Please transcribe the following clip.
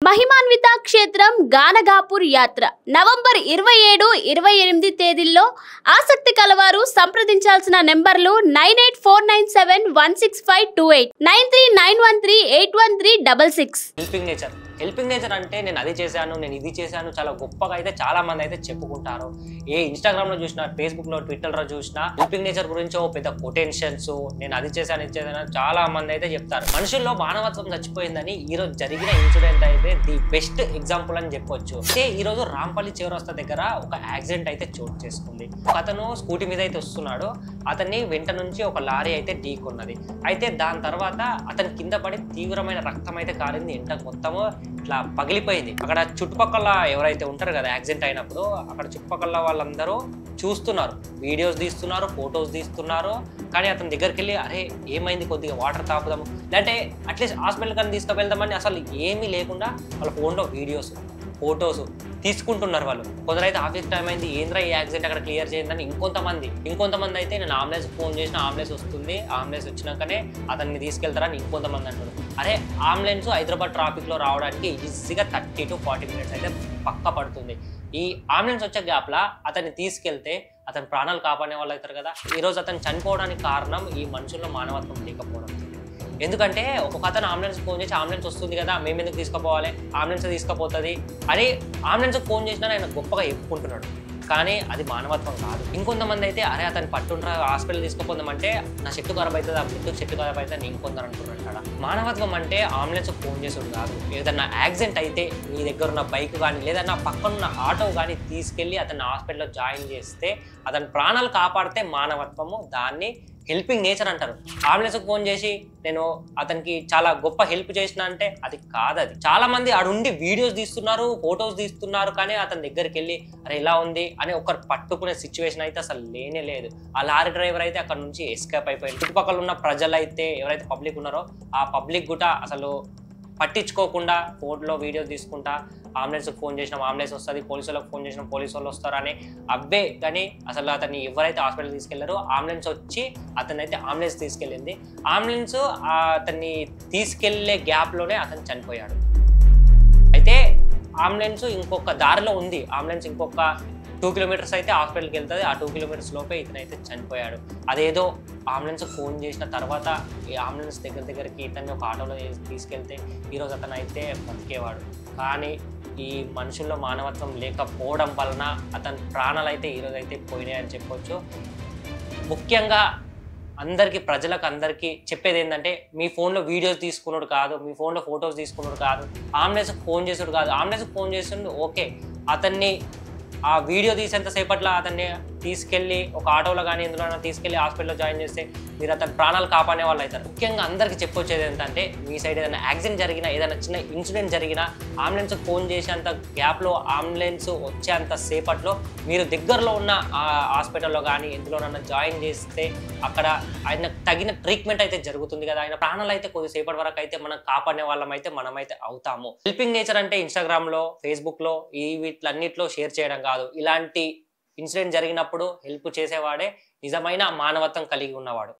మహిమాన్విత క్షేత్రం గానగాపూర్ యాత్ర నవంబర్ 27-28 తేదీల్లో ఆసక్తి కలవారు సంప్రదించాల్సిన నెంబర్లు 9849716528 9391381366. హెల్పింగ్ నేచర్ అంటే నేను అది చేశాను, నేను ఇది చేశాను, చాలా గొప్పగా అయితే చాలా మంది అయితే చెప్పుకుంటారు. ఏ ఇన్స్టాగ్రామ్ లో చూసినా, ఫేస్బుక్ లో, ట్విట్టర్ లో చూసినా హెల్పింగ్ నేచర్ గురించి ఓ పెద్ద కొటేషన్స్, నేను అది చేశాను, ఇది చేశాను చాలా మంది అయితే చెప్తారు. మనుషుల్లో మానవత్వం చచ్చిపోయిందని ఈ రోజు జరిగిన ఇన్సిడెంట్ అయితే ది బెస్ట్ ఎగ్జాంపుల్ అని చెప్పొచ్చు. అయితే ఈ రోజు రాంపల్లి చౌరస్తా దగ్గర ఒక యాక్సిడెంట్ అయితే చోటు చేసుకుంది. ఒక అతను స్కూటీ మీద అయితే వస్తున్నాడు, అతన్ని వెంట నుంచి ఒక లారీ అయితే ఢీకొన్నది. అయితే దాని తర్వాత అతని కింద పడి తీవ్రమైన రక్తం అయితే కారింది, ఎంట మొత్తము ఇట్లా పగిలిపోయింది. అక్కడ చుట్టుపక్కల ఎవరైతే ఉంటారు కదా యాక్సిడెంట్ అయినప్పుడు, అక్కడ చుట్టుపక్కల వాళ్ళందరూ చూస్తున్నారు, వీడియోస్ తీస్తున్నారు, ఫొటోస్ తీస్తున్నారు. కానీ అతని దగ్గరికి వెళ్ళి అరే ఏమైంది, కొద్దిగా వాటర్ తాపుదాము, లేదంటే అట్లీస్ట్ హాస్పిటల్ కానీ తీసుకువెళ్దామని అసలు ఏమీ లేకుండా వాళ్ళ ఫోన్లో వీడియోస్, ఫొటోస్ తీసుకుంటున్నారు వాళ్ళు. కొందరైతే ఆఫీస్ టైం అయింది, ఏంద్రా ఈ యాక్సిడెంట్ అక్కడ క్లియర్ చేయండి. ఇంకొంతమంది అయితే నేను అంబులెన్స్ ఫోన్ చేసిన, అంబులెన్స్ వస్తుంది, అంబులెన్స్ వచ్చినాకనే అతన్ని తీసుకెళ్తారని ఇంకొంతమంది అంటారు. అరే అంబులెన్స్ హైదరాబాద్ ట్రాఫిక్ లో రావడానికి ఈజీగా 30 to 40 minutes అయితే పక్క పడుతుంది. ఈ అంబులెన్స్ వచ్చే గ్యాప్ లా అతన్ని తీసుకెళ్తే అతని ప్రాణాలు కాపాడే వాళ్ళు అవుతారు కదా. ఈ రోజు అతను చనిపోవడానికి కారణం ఈ మనుషుల్లో మానవత్వం లేకపోవడం. ఎందుకంటే ఒక అతను అంబులెన్స్ ఫోన్ చేసి అంబులెన్స్ వస్తుంది కదా, మేము ఎందుకు తీసుకుపోవాలి, అంబులెన్స్ తీసుకుపోతుంది అని అంబులెన్స్ ఫోన్ చేసినా ఆయన గొప్పగా చెప్పుకుంటున్నాడు. కానీ అది మానవత్వం కాదు. ఇంకొంతమంది అయితే అరే అతను పట్టుండ్రా హాస్పిటల్ తీసుకుపోదామంటే నా చెట్టు ఖరాబ్ అవుతుంది, ఆ చెట్టు ఖరాబ్ అవుతుంది, నేను కొందరు అంటున్నాడు. మానవత్వం అంటే అంబులెన్స్ ఫోన్ చేసుడు కాదు. ఏదన్నా యాక్సిడెంట్ అయితే మీ దగ్గర ఉన్న బైక్ కానీ లేదన్నా పక్కనున్న ఆటో కానీ తీసుకెళ్ళి అతన్ని హాస్పిటల్లో జాయిన్ చేస్తే అతని ప్రాణాలు కాపాడితే మానవత్వము, దాన్ని హెల్పింగ్ నేచర్ అంటారు. అంబులెన్స్కి ఫోన్ చేసి నేను అతనికి చాలా గొప్ప హెల్ప్ చేసిన అంటే అది కాదు. అది చాలా మంది ఆడుండి వీడియోస్ తీస్తున్నారు, ఫొటోస్ తీస్తున్నారు, కానీ అతని దగ్గరికి వెళ్ళి అరే ఇలా ఉంది అని ఒకరు పట్టుకునే సిచ్యువేషన్ అయితే అసలు లేనే లేదు. ఆ లారీ డ్రైవర్ అయితే అక్కడ నుంచి ఎస్కేప్ అయిపోయింది. చుట్టుపక్కల ఉన్న ప్రజలు అయితే ఎవరైతే పబ్లిక్ ఉన్నారో ఆ పబ్లిక్ కూడా అసలు పట్టించుకోకుండా ఫోన్లో వీడియోస్ తీసుకుంటా అంబులెన్స్కి ఫోన్ చేసినాం, అంబులెన్స్ వస్తుంది, పోలీసు వాళ్ళకి ఫోన్ చేసినాం, పోలీసు వాళ్ళు వస్తారని అబ్బే. కానీ అసలు అతన్ని ఎవరైతే హాస్పిటల్ తీసుకెళ్లారో అంబులెన్స్ వచ్చి అతన్ని అయితే అంబులెన్స్ తీసుకెళ్ళింది. అంబులెన్స్ అతన్ని తీసుకెళ్లే గ్యాప్లోనే అతను చనిపోయాడు. అయితే అంబులెన్స్ ఇంకొక దారిలో ఉంది, అంబులెన్స్ ఇంకొక 2 kilometers అయితే హాస్పిటల్కి వెళ్తుంది. ఆ 2 kilometers లోపే ఇతనైతే చనిపోయాడు. అదేదో అంబులెన్స్ ఫోన్ చేసిన తర్వాత ఈ అంబులెన్స్ దగ్గరికి ఇతన్ని ఒక ఆటోలో తీసుకెళ్తే ఈరోజు అతను అయితే బతికేవాడు. కానీ ఈ మనుషుల్లో మానవత్వం లేకపోవడం వలన అతని ప్రాణాలు అయితే ఈరోజు అయితే పోయినాయని చెప్పొచ్చు. ముఖ్యంగా ప్రజలకు అందరికీ చెప్పేది ఏంటంటే మీ ఫోన్లో వీడియోస్ తీసుకున్నాడు కాదు, మీ ఫోన్లో ఫొటోస్ తీసుకున్నాడు కాదు, అంబులెన్స్కి ఫోన్ చేసాడు కాదు. అంబులెన్స్కి ఫోన్ చేసిండు ఓకే, అతన్ని ఆ వీడియో తీసేంత సేపట్లో అతన్ని తీసుకెళ్ళి ఒక ఆటోలో కానీ ఎందులో తీసుకెళ్ళి హాస్పిటల్లో జాయిన్ చేస్తే మీరు అతని ప్రాణాలు కాపాడే వాళ్ళు అవుతారు. ముఖ్యంగా అందరికీ చెప్పొచ్చేది ఏంటంటే మీ సైడ్ ఏదైనా యాక్సిడెంట్ జరిగినా, ఏదైనా చిన్న ఇన్సిడెంట్ జరిగినా అంబులెన్స్ ఫోన్ చేసేంత గ్యాప్లో, అంబులెన్స్ వచ్చేంత సేపట్లో మీరు దగ్గరలో ఉన్న హాస్పిటల్లో కానీ ఎందులోనన్నా జాయిన్ చేస్తే అక్కడ ఆయన తగిన ట్రీట్మెంట్ అయితే జరుగుతుంది కదా. ఆయన ప్రాణాలు అయితే కొద్దిసేపటి వరకు అయితే మనం కాపాడే వాళ్ళం అయితే మనమైతే అవుతాము. హెల్పింగ్ నేచర్ అంటే ఇన్స్టాగ్రామ్లో, ఫేస్బుక్లో వీటిలన్నిట్లో షేర్ చేయడం కాదు. ఇలాంటి ఇన్సిడెంట్ జరిగినప్పుడు హెల్ప్ చేసేవాడే నిజమైన మానవత్వం కలిగి ఉన్నవాడు.